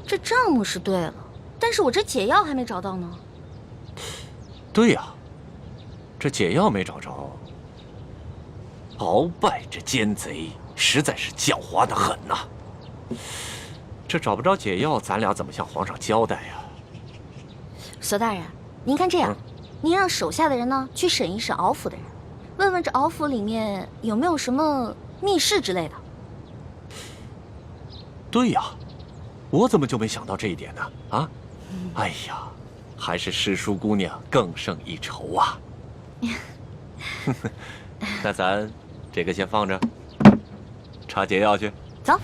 这账目是对了，但是我这解药还没找到呢。对呀，这解药没找着。鳌拜这奸贼实在是狡猾得很呐！这找不着解药，咱俩怎么向皇上交代呀？索大人，您看这样，您让手下的人呢去审一审敖府的人，问问这敖府里面有没有什么密室之类的。对呀，我怎么就没想到这一点呢？啊，哎呀，还是诗书姑娘更胜一筹啊！那咱这个先放着，查解药去。走。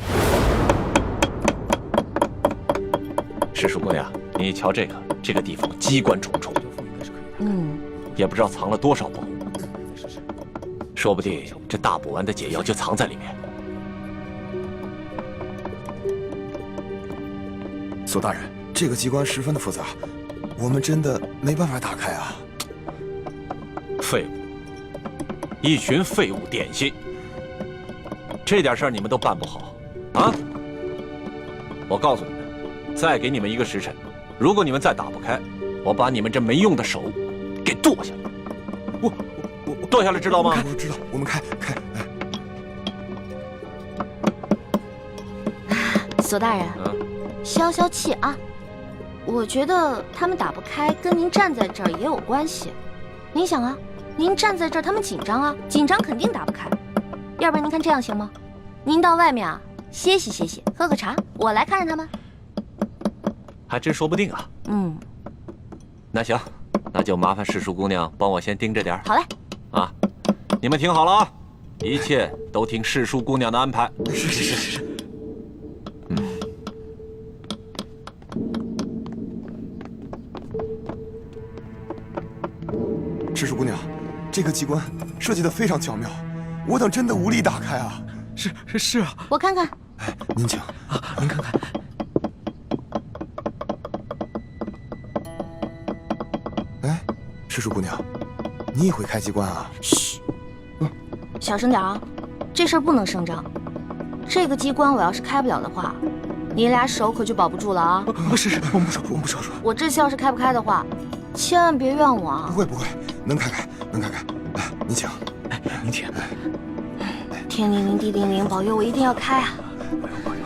诗书姑娘，你瞧这个地方机关重重，也不知道藏了多少宝物，说不定这大补丸的解药就藏在里面。索大人，这个机关十分的复杂，我们真的没办法打开啊！废物，一群废物点心，这点事儿你们都办不好啊！我告诉你们，再给你们1个时辰，如果你们再打不开，我把你们这没用的手给剁下来。我剁下来知道吗？我知道，我们开。索大人，消消气啊！我觉得他们打不开，跟您站在这儿也有关系。您想啊，您站在这儿，他们紧张啊，紧张肯定打不开。要不然您看这样行吗？您到外面啊歇息歇息，喝个茶，我来看着他们。还真说不定啊。那行，那就麻烦诗书姑娘帮我先盯着点。好嘞。啊，你们听好了啊，一切都听诗书姑娘的安排。是。诗书姑娘，这个机关设计得非常巧妙，我等真的无力打开啊！是啊，我看看。哎，您请啊，您看看。哎，诗书姑娘，你也会开机关啊？嘘，小声点啊，这事儿不能声张。这个机关我要是开不了的话，你俩手可就保不住了啊！是，我们不说。我这次要是开不开的话，千万别怨我啊！不会，能开。来，您请。您请。天灵灵地灵灵，保佑我一定要开啊！不用。